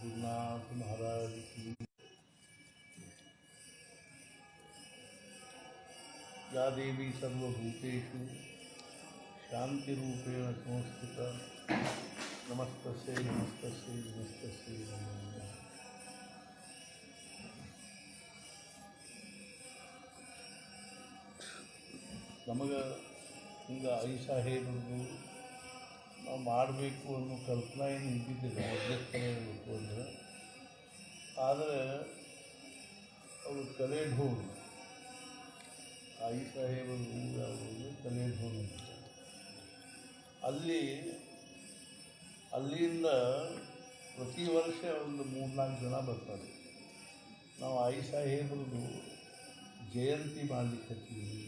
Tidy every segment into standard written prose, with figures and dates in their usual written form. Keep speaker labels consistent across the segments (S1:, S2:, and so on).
S1: गुरुनाथ महाराज की। या देवी सर्वभूतेषु शांतिरूपेण संस्थिता नमस्तस्यै नमस्तस्यै नमस्तस्यै नमो नमः। ನಮಗೆ ಹಿಂಗೆ ಐ ಸಾಹೇಬರದು ನಾವು ಮಾಡಬೇಕು ಅನ್ನೋ ಕಲ್ಪನಾ ಏನು ಇದ್ದಿದ್ದಿಲ್ಲ, ಮೊದಲೇ ಕಲೆ ಇರಬೇಕು ಅಂದರೆ. ಆದರೆ ಅವರು ಕಲೇಢೋರು, ಐ ಸಾಹೇಬರು ಯಾವುದು ಕಲೇಢೋರು ಅಂತ ಅಲ್ಲಿಂದ ಪ್ರತಿ ವರ್ಷ ಒಂದು 3-4 ಜನ ಬರ್ತಾರೆ. ನಾವು ಐ ಸಾಹೇಬರದು ಜಯಂತಿ ಮಾಡಲಿಕ್ಕತ್ತೀವಿ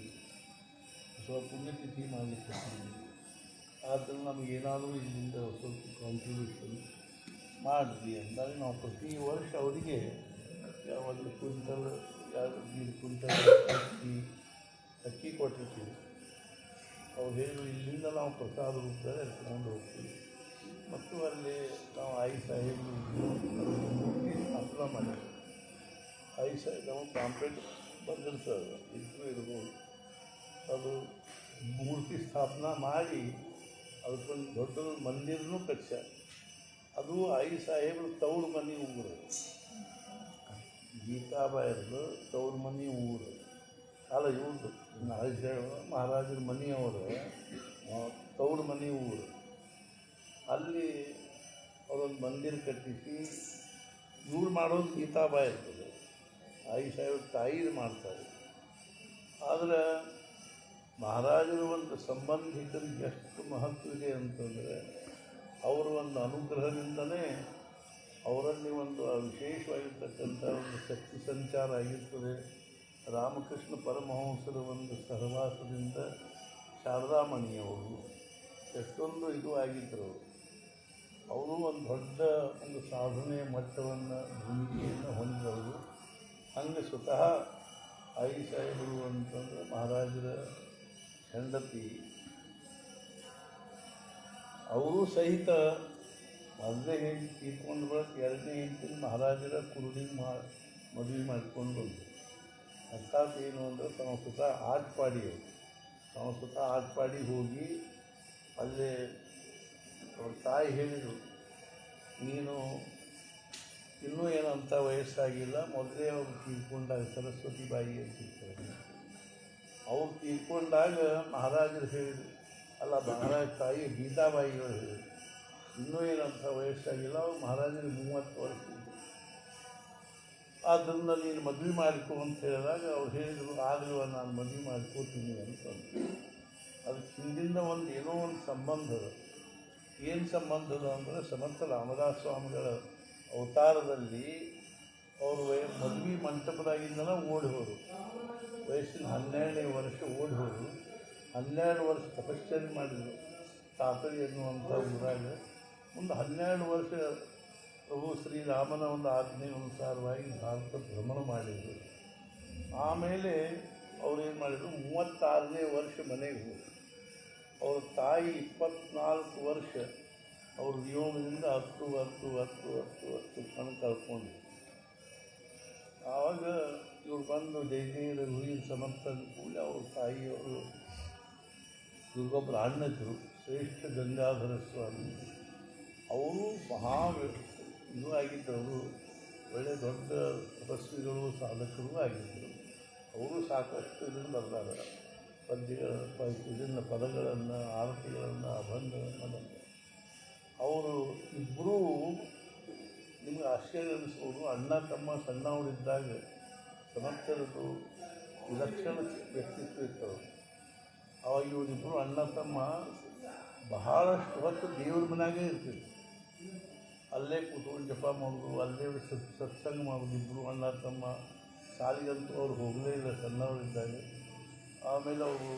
S1: ಅಥವಾ ಪುಣ್ಯತಿಥಿ ಮಾಡಲಿಕ್ಕತ್ತೀವಿ. ಆದರೆ ನಮಗೇನಾದರೂ ಇಲ್ಲಿಂದ ಸ್ವಲ್ಪ ಕಾಂಟ್ರಿಬ್ಯೂಷನ್ ಮಾಡಿದ್ವಿ ಅಂದಾಗ ನಾವು ಪ್ರತಿ ವರ್ಷ ಅವರಿಗೆ 1 ಕ್ವಿಂಟಲ್ 2 ಕ್ವಿಂಟಲ್ ಅಕ್ಕಿ ಕೊಟ್ಟಿರ್ತೀವಿ. ಅವ್ರು ಹೇಳಿ ಇಲ್ಲಿಂದ ನಾವು ಪ್ರಸಾದ ರೂಪದಲ್ಲಿ ಎತ್ಕೊಂಡು ಹೋಗ್ತೀವಿ. ಮತ್ತು ಅಲ್ಲಿ ನಾವು ಐ ಸಾಹೇಬರು ಮೂರ್ತಿ ಸ್ಥಾಪನೆ ಮಾಡಿದ್ವಿ. ಐ ಸಾಹೇಬ್ ನಾವು ಪಾಂಪ್ಲೆಟ್ ಬಂದಿರ್ತದೆ, ಇದ್ರೂ ಇರ್ಬೋದು. ಅದು ಮೂರ್ತಿ ಸ್ಥಾಪನೆ ಮಾಡಿ ಅದಕ್ಕೊಂದು ದೊಡ್ಡ ಮಂದಿರನೂ ಕಟ್ಸ್ಯಾರ. ಅದು ಐ ಸಾಹೇಬ್ರ ತವ್ರ ಮನೆ ಊರು, ಗೀತಾಬಾಯರ್ದು ತವ್ರ ಮನೆ ಊರು ಅಲ್ಲ, ಇವ್ರದ್ದು ಮಹಾರಾಜರ ಮನೆಯವರು ತವ್ರ ಮನೆ ಊರು. ಅಲ್ಲಿ ಅವರೊಂದು ಮಂದಿರ ಕಟ್ಟಿಸಿ ಇವ್ರು ಮಾಡೋದು ಗೀತಾಬಾಯಿ ಇರ್ತದೆ, ಐ ಸಾಹೇಬ್ರ ತಾಯಿದು ಮಾಡ್ತಾರೆ. ಆದರೆ ಮಹಾರಾಜರ ಒಂದು ಸಂಬಂಧಿಕರಿಗೆ ಎಷ್ಟು ಮಹತ್ವ ಇದೆ ಅಂತಂದರೆ ಅವರ ಒಂದು ಅನುಗ್ರಹದಿಂದಲೇ ಅವರಲ್ಲಿ ಒಂದು ವಿಶೇಷವಾಗಿರ್ತಕ್ಕಂಥ ಒಂದು ಶಕ್ತಿ ಸಂಚಾರ ಆಗಿರ್ತದೆ. ರಾಮಕೃಷ್ಣ ಪರಮಹಂಸರ ಒಂದು ಸಹವಾಸದಿಂದ ಶಾರದಾಮಣಿಯವರು ಎಷ್ಟೊಂದು ಇದು ಆಗಿದ್ದರು. ಅವರು ಒಂದು ದೊಡ್ಡ ಒಂದು ಸಾಧನೆಯ ಮಟ್ಟವನ್ನು ಭೂಮಿಕೆಯನ್ನು ಹೊಂದಿದವರು. ಹಂಗೆ ಸ್ವತಃ ಐ ಸಾಹೇಬರು ಅಂತಂದರೆ ಮಹಾರಾಜರ ಹೆಂಡತಿ, ಅವರು ಸಹಿತ ಮೊದಲೇ ಹೆಂಡತಿ ತೀರ್ಕೊಂಡು ಬಳಿಕ 2ನೇ ಹೆಂಡತಿನ ಮಹಾರಾಜರ ಕುರುಡಿನ ಮದುವೆ ಮಾಡಿಕೊಂಡು ಬಂದರು. ಅರ್ಥಾತ್ ಏನು ಅಂದರೆ ತಾವು ಸ್ವತಃ ಆಟ್ಪಾಡಿಗೆ ಹೋಗಿ ಅಲ್ಲೇ ಅವ್ರ ತಾಯಿ ಹೇಳಿದರು, ನೀನು ಇನ್ನೂ ಏನಂತ ವಯಸ್ಸಾಗಿಲ್ಲ, ಮೊದಲೇ ಅವ್ರು ತೀರ್ಕೊಂಡಾಗ ಸರಸ್ವತಿ ಬಾಯಿ ಅಂತಿರ್ತಾರೆ. ಅವ್ರು ತೀರ್ಕೊಂಡಾಗ ಮಹಾರಾಜರು ಹೇಳಿದರು, ಅಲ್ಲ ಮಹಾರಾಜ ತಾಯಿ ಗೀತಾಬಾಯಿಗಳು ಹೇಳಿದರು, ಇನ್ನೂ ಏನಂತ ವಯಸ್ಸಾಗಿಲ್ಲ, ಅವ್ರು ಮಹಾರಾಜರಿಗೆ 30 ವರ್ಷ ಇದ್ದರು. ಆದ್ದರಿಂದ ನೀನು ಮದುವೆ ಮಾಡಿಕೊ ಅಂತ ಹೇಳಿದಾಗ ಅವ್ರು ಹೇಳಿದರು, ಆಗಲಿವ ನಾನು ಮದುವೆ ಮಾಡ್ಕೋತೀನಿ ಅಂತಂದು. ಅದಕ್ಕೆ ಹಿಂದಿಂದ ಏನೋ ಒಂದು ಸಂಬಂಧ ಅದ. ಏನು ಸಂಬಂಧ ಅದ ಅಂದರೆ ಸಮರ್ಥ ರಾಮದಾಸ ಸ್ವಾಮಿಗಳ ಅವತಾರದಲ್ಲಿ ಅವರು ಮದುವೆ ಮಂಟಪದಾಗಿಂದನೇ ಓಡಿ ಹೋದರು. ವಯಸ್ಸಿನ 12ನೇ ವರ್ಷ ಓಡಿ ಹೋದರು. 12 ವರ್ಷ ತಪಶ್ಚರ್ಯ ಮಾಡಿದರು ತಾತರಿ ಎನ್ನುವಂಥ ಊರಾಗ. ಒಂದು 12 ವರ್ಷ ಪ್ರಭು ಶ್ರೀರಾಮನ ಒಂದು ಆಜ್ಞೆ ಅನುಸಾರವಾಗಿ ಭಾರತ ಭ್ರಮಣ ಮಾಡಿದರು. ಆಮೇಲೆ ಅವ್ರೇನು ಮಾಡಿದರು, 36ನೇ ವರ್ಷ ಮನೆಗೆ ಹೋದರು. ಅವ್ರ ತಾಯಿ 24 ವರ್ಷ ಅವ್ರ ವಿಯೋಗದಿಂದ 10 ಕಣ್ಣು ಕಳ್ಕೊಂಡು. ಆವಾಗ ಇವ್ರು ಬಂದು ಜಯದೇವ ಗುರಿಯ ಸಮರ್ಥನ ಕೂಡಲೇ ಅವ್ರ ತಾಯಿಯವರು ಇವ್ರಿಗೊಬ್ಬರು ಅಣ್ಣದ್ರು, ಶ್ರೇಷ್ಠ ಗಂಗಾಧರ ಸ್ವಾಮಿ. ಅವರು ಇದು ಆಗಿದ್ದವರು, ಒಳ್ಳೆಯ ದೊಡ್ಡ ತಪಸ್ವಿಗಳು ಸಾಧಕರು ಆಗಿದ್ದರು. ಅವರು ಸಾಕಷ್ಟು ಇದನ್ನು ಬರೆದಾರೆ, ಇದನ್ನು ಪದಗಳನ್ನು, ಆರತಿಗಳನ್ನು, ಅಭಂಗಗಳನ್ನು ಬಂದ. ಅವರು ಇಬ್ಬರೂ ನಿಮಗೆ ಆಶ್ಚರ್ಯ ಅನ್ನಿಸ್ಬೋದು, ಅಣ್ಣ ತಮ್ಮ ಸಣ್ಣವರಿದ್ದಾಗ ಸಮರ್ಥರದ್ದು ವಿಲಕ್ಷಣ ವ್ಯಕ್ತಿತ್ವ ಇರ್ತವೆ. ಅವಾಗ ಇವರಿಬ್ಬರು ಅಣ್ಣ ತಮ್ಮ ಬಹಳಷ್ಟು ಹೊತ್ತು ದೇವ್ರ ಮನೆಯಾಗೇ ಇರ್ತಿದ್ರು. ಅಲ್ಲೇ ಕೂತ್ಕೊಂಡು ಜಪ ಮಾಡೋದು, ಅಲ್ಲೇ ಸತ್ಸಂಗ ಮಾಡೋದು. ಇಬ್ಬರು ಅಣ್ಣ ತಮ್ಮ ಸಾಲಿಗಂತೂ ಅವ್ರು ಹೋಗಲೇ ಇಲ್ಲ ಸಣ್ಣವರಿದ್ದಾಗ. ಆಮೇಲೆ ಅವರು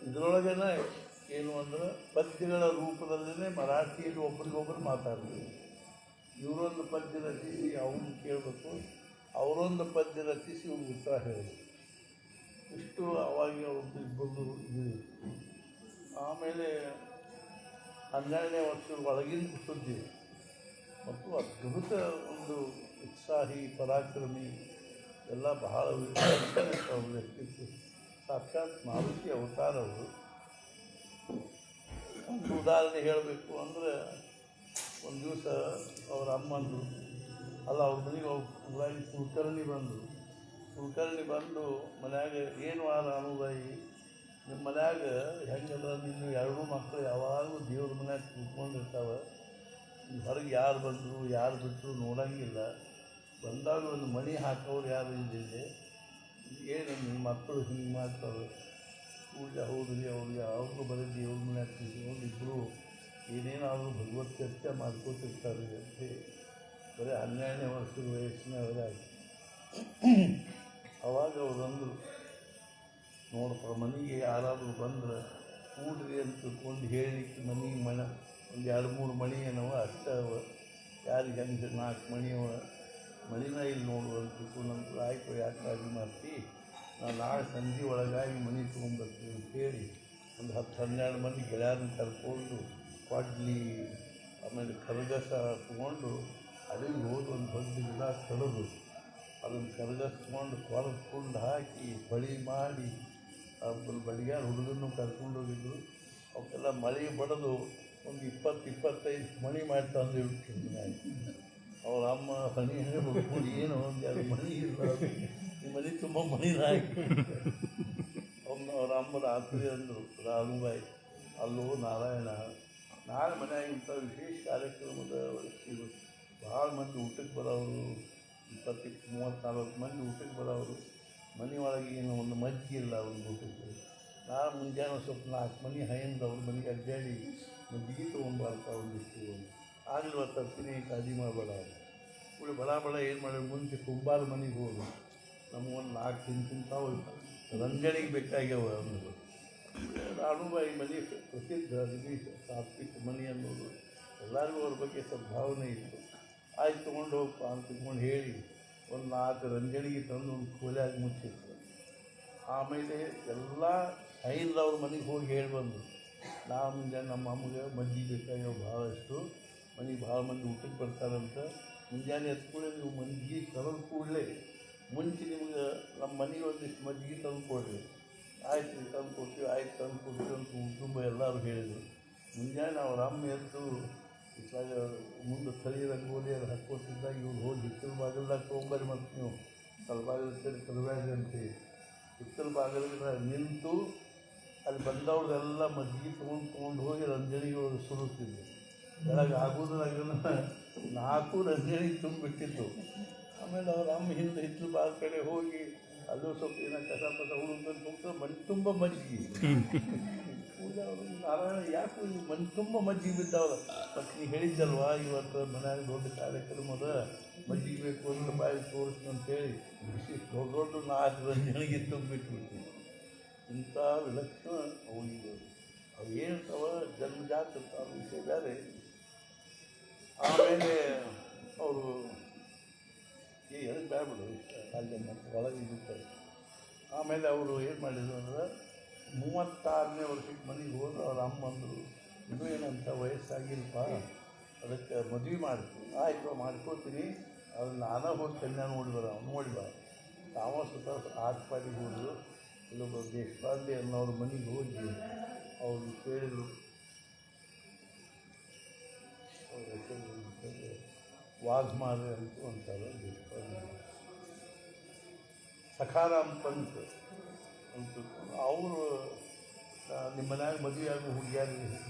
S1: ಇದರೊಳಗೇನೆ ಏನು ಅಂದರೆ ಪದ್ಯಗಳ ರೂಪದಲ್ಲೇ ಮರಾಠಿಯಲ್ಲಿ ಒಬ್ರಿಗೊಬ್ಬರು ಮಾತಾಡ್ತೀವಿ. ಇವರೊಂದು ಪದ್ಯ ರಚಿಸಿ ಅವ್ರನ್ನ ಕೇಳಬೇಕು, ಅವರೊಂದು ಪದ್ಯ ರಚಿಸಿ ಇವ್ರಿಗೆ ಉತ್ತರ ಹೇಳಬೇಕು. ಇಷ್ಟು ಅವಾಗ ಅವ್ರದ್ದು ಇಬ್ಬರದು ಇದು. ಆಮೇಲೆ 12ನೇ ವರ್ಷದ ಒಳಗಿನ ಸುದ್ದಿ ಮತ್ತು ಅದ್ಭುತ ಒಂದು ಉತ್ಸಾಹಿ ಪರಾಕ್ರಮಿ ಎಲ್ಲ ಬಹಳ ವ್ಯಕ್ತಿತ್ವ. ಸಾಕ್ಷಾತ್ ಮಾರುತಿ ಅವತಾರವರು. ಒಂದು ಉದಾಹರಣೆ ಹೇಳಬೇಕು ಅಂದರೆ, ಒಂದು ದಿವಸ ಅವ್ರ ಅಮ್ಮಂದರು ಅಲ್ಲ ಅವ್ರ ಮನೆಗೆ ಅವ್ರ ಕುಲಕರ್ಣಿ ಬಂದರು. ಕುಲಕರ್ಣಿ ಬಂದು ಮನ್ಯಾಗ ಏನು ಅನುಭಾಯಿ ನಿಮ್ಮ ಮನ್ಯಾಗ ಹೆಂಗದ, ನಿನ್ನ ಎರಡೂ ಮಕ್ಕಳು ಯಾವಾಗಲೂ ದೇವ್ರ ಮನ್ಯಾಗ ಕೂತ್ಕೊಂಡಿರ್ತಾವೆ, ಹೊರಗೆ ಯಾರು ಬಂದರು ಯಾರು ಬಿಟ್ಟರು ನೋಡೋಂಗಿಲ್ಲ, ಬಂದಾಗ ಒಂದು ಮಣಿ ಹಾಕೋರು ಯಾರು ಇಲ್ಲಿದೆ, ಏನು ನಿಮ್ಮ ಮಕ್ಕಳು ಹಿಂಗೆ ಮಾಡ್ತಾರೆ. ಪೂಜೆ ಹೌದ್ರಿ, ಅವ್ರು ಯಾವಾಗಲೂ ಬರೀ ದೇವ್ರ ಮನ್ಯಾಗ ಕೂತ್ಕೊಂಡು ಇಬ್ಬರು ಏನೇನಾದರೂ ಭಗವತ್ ಚರ್ಚೆ ಮಾಡ್ಕೋತಿರ್ತಾರೆ ಅಂತ ಬರೀ 12ನೇ ವರ್ಷದ ವಯಸ್ಸಿನವರಾಗಿ. ಅವಾಗ ಅವ್ರಂದರು, ನೋಡಪ್ಪ ಮನೆಗೆ ಯಾರಾದರೂ ಬಂದ್ರೆ ಕೂಡ್ರಿ ಅಂತ ತಿಳ್ಕೊಂಡು ಹೇಳಿಕ್ಕೆ ಮನೆಗೆ ಒಂದು 2-3 ಮಣಿ ಏನವ ಅಷ್ಟ ಅವ, ಯಾರಿಗೆ ಹೆಂಗೆ 4 ಮಣಿ ಅವ, ಮಣಿನ ಇಲ್ಲಿ ನೋಡು ಅಂತ ತಿಳ್ಕೊಂಡು ಆಯ್ತು ಯಾಕೆ ಕಾಳಜಿ ಮಾಡ್ತಿ, ನಾನು ನಾಳೆ ಸಂಜೆ ಒಳಗಾಗಿ ಮನೆ ತೊಗೊಂಡ್ಬರ್ತೀನಿ ಅಂತ ಹೇಳಿ ಒಂದು 10-12 ಮಂದಿ ಗೆಳೆಯರನ್ನ ಕರ್ಕೊಂಡು ಕೊಡ್ಲಿ ಆಮೇಲೆ ಕರಗಸ ತೊಗೊಂಡು ಅಲ್ಲಿಗೆ ಹೋಗಿ ಒಂದು ದೊಡ್ಡ ಗಿಡ ಕಡಿದು ಅದನ್ನು ಕರಗಸ್ಕೊಂಡು ಕೊರದ್ಕೊಂಡು ಹಾಕಿ ಬಳಿ ಮಾಡಿ ಬಡಿಗಾರ ಹುಡುಗನ್ನು ಕರ್ಕೊಂಡು ಹೋಗಿದ್ರು. ಅವಕ್ಕೆಲ್ಲ ಮಳೆ ಬಡಿದು ಒಂದು 20-25 ಮಣಿ ಮಾಡಿ ತಂದು ಇಡ್ತೀನಿ. ಅವ್ರ ಅಮ್ಮ ಹನಿ ಹುಡ್ಕೊಂಡು ಏನು ಒಂದು 2 ಮಣಿ ಇಲ್ಲ, ಈ ಮನೆ ತುಂಬ ಮಣಿನ ಹಾಕಿ ಅವ್ರ ಅಮ್ಮ ರಾತ್ರಿ ಅಂದರು, ರಾಮುಬಾಯಿ ಅಲ್ಲೋ ನಾರಾಯಣ, ನಾಳೆ ಮನೆಯಾಗಿಂಥ ವಿಶೇಷ ಕಾರ್ಯಕ್ರಮದ ಭಾಳ ಮಂದಿ ಊಟಕ್ಕೆ ಬರೋರು, 20-30-40 ಮಂದಿ ಊಟಕ್ಕೆ ಬರೋರು, ಮನೆಯೊಳಗೆ ಏನು ಒಂದು ಮಜ್ಜಿಗೆ ಇಲ್ಲ ಒಂದು ಊಟಕ್ಕೆ. ನಾಳೆ ಮುಂಜಾನೆ ಸ್ವಲ್ಪ 4 ಮನೆ ಹೈಂದು ಅವ್ರ ಮನೆಗೆ ಅಡ್ಡಾಡಿ ಮಜ್ಜಿಗೆ ತೊಗೊಂಬಾರ್ತ ಒಂದಿಷ್ಟು, ಆಗಲಿ ತರ್ತೀನಿ ಕಾಳಜಿ ಮಾಡಬೇಡ. ಕೂಡ ಬಡ ಏನು ಮಾಡಿದ್ರು, ಮುಂಚೆ ಕುಂಬಾರ ಮನೆಗೆ ಹೋದ್ರು, ನಮ್ಗೆ ಒಂದು 4 ತಿಂತಾವು ರಂಜನೆಗೆ ಬೇಕಾಗ್ಯಾವ ಅನ್ನೋದು. ರಾಣುಬಾಯಿ ಮನೆ ಪ್ರಸಿದ್ಧ ಅಗದಿ ಸಾತ್ವಿಕ ಮನೆ ಅನ್ನೋದು, ಎಲ್ಲರಿಗೂ ಅವ್ರ ಬಗ್ಗೆ ಸದ್ಭಾವನೆ ಇತ್ತು. ಆಯ್ತು ತೊಗೊಂಡು ಹೋಗಪ್ಪ ಅಂತ ತಿಳ್ಕೊಂಡು ಹೇಳಿ ಒಂದು 4 ರಂಜಣಿಗೆ ತಂದು ಒಂದು ಕೋಲ್ಯಾಗಿ ಮುಚ್ಚಿತ್ತು. ಆಮೇಲೆ ಎಲ್ಲ ಐದು ಅವ್ರ ಮನೆಗೆ ಹೋಗಿ ಹೇಳಿ ಬಂದರು, ಮುಂಜಾನೆ ನಮ್ಮ ಅಮ್ಮಗೆ ಮಜ್ಜಿಗೆ ಬೇಕಾಗ್ಯಾವ ಭಾಳಷ್ಟು, ಮನೆಗೆ ಭಾಳ ಮಂದಿ ಊಟಕ್ಕೆ ಬರ್ತಾರಂತ, ಮುಂಜಾನೆ ಎತ್ಕೊಳ್ಳಿ ನೀವು ಮಜ್ಜಿಗೆ ತರೋದು ಕೂಡಲೇ ಮುಂಚೆ ನಿಮ್ಗೆ ನಮ್ಮ ಮನೆಗೆ ಒಂದಿಷ್ಟು ಮಜ್ಜಿಗೆ ತಂದು ಕೊಡ್ರಿ. ಆಯ್ತು ತಂದು ಕೊಡ್ತೀವಿ, ಆಯ್ತು ತಂದು ಕೊಡ್ತೀವಿ ಅಂತ ಕುಟುಂಬ ಎಲ್ಲರೂ ಹೇಳಿದರು. ಮುಂಜಾನೆ ಅವ್ರ ಅಮ್ಮ ಎದ್ದು ಇತ್ತಾಗ ಮುಂದೆ ಥಳಿ ರಂಗೋಲಿ ಅದು ಹಾಕ್ಕೊತಿದ್ದಾಗ ಇವ್ರು ಹೋಗಿ ಹಿತ್ತಲ ಬಾಗಿಲ್ದಾಗ ತೊಗೊಂಬರಿ ಮತ್ತು ನೀವು ತಲಬಾಗಿಲು ಸೇರಿ ತಲಬ್ಯಾಡ್ರಿ ಅಂತೇಳಿ ಹಿತ್ತಲ ಬಾಗಿಲಿಗೆ ನಿಂತು ಅಲ್ಲಿ ಬಂದವ್ರದೆಲ್ಲ ಮಜ್ಜಿಗೆ ತೊಗೊಂಡು ಹೋಗಿ ರಂಜಣಿಗೆ ಸುರುತ್ತಿದ್ದೆ. ಬೆಳಗ್ಗೆ ಆಗೋದ್ರಾಗ 4 ರಂಜಣಿಗೆ ತುಂಬಿಟ್ಟಿತ್ತು. ಆಮೇಲೆ ಅವ್ರ ಅಮ್ಮ ಹಿಂದೆ ಹಿತ್ತಲ ಬಾಗಿಲ ಕಡೆ ಹೋಗಿ ಅಲ್ಲೂ ಸ್ವಲ್ಪ ಏನೋ ಕಸ ಪಸ ಹುಡುಗಂತ ಹೋಗ್ತಾರೆ, ಮನೆ ತುಂಬ ಮಜ್ಜಿಗೆ. ಪೂಜೆ ಅವರು ನಾರಾಯಣ ಯಾಕೆ ಮನೆ ತುಂಬ ಮಜ್ಜಿಗೆ ಬಿದ್ದಾವಲ್ಲ, ಮತ್ತು ನೀವು ಹೇಳಿದ್ದಲ್ವ ಇವತ್ತು ಮನ್ಯಾಗ ದೊಡ್ಡ ಕಾರ್ಯಕ್ರಮದ ಮಜ್ಜಿಗೆ ಬೇಕು ಅಂದ್ರೆ ಬಾಯಿ ತೋರಿಸ್ತೀನಿ ಅಂತೇಳಿ ದೊಡ್ಡ 4 ರಂಜಣಿಗೆ ತುಂಬಿಟ್ಬಿಟ್ಟು ಇಂಥ ವಿಲಕ್ಷಣ ಅವು ಅವು ಏನಿರ್ತಾವ ಜನ್ಮಜಾತ ಇರ್ತಾವ ವಿಷಯ ಬೇರೆ. ಆಮೇಲೆ ಅವರು ಎದಕ್ಕೆ ಬೇಡ್ಬಿಡು ಅಲ್ಲಿ ಒಳಗೆ ಇರ್ತಾರೆ. ಆಮೇಲೆ ಅವರು ಏನು ಮಾಡಿದ್ರು ಅಂದ್ರೆ 36ನೇ ವರ್ಷಕ್ಕೆ ಮನೆಗೆ ಹೋದ್ರೆ ಅವ್ರ ಅಮ್ಮ ಅಂದರು, ಇನ್ನೂ ಏನಂತ ವಯಸ್ಸಾಗಿಲ್ಪ, ಅದಕ್ಕೆ ಮದುವೆ ಮಾಡ್ತೀನಿ. ಆಯ್ತು ಮಾಡ್ಕೋತೀನಿ, ಅದು ನಾನೇ ಹೋಗಿ ಕನ್ಯಾ ನೋಡಿಬ ತಾವ ಸುತ್ತ ಆಸ್ಪಾಟಿಗೆ ಹೋದರು. ಇಲ್ಲೊಬ್ಬ ದೇಶಪಾಂಡೆ ಅನ್ನೋರ ಮನೆಗೆ ಹೋಗಿ ಅವ್ರು ಕೇಳಿದರು, ಅವ್ರ ಹೆಸರು ವಾಘ್ಮಾರೆ ಅಂತ ಅಂತಾರೆ, ದೇಶಪಾಂಡೆ ಸಖಾರಾಮ್ ಪಂತ್ ಅಂತ. ಅವರು ನಿಮ್ಮ ಮನ್ಯಾಗ ಮದುವೆ ಆಗೋ ಹುಡುಗಿಯಾರು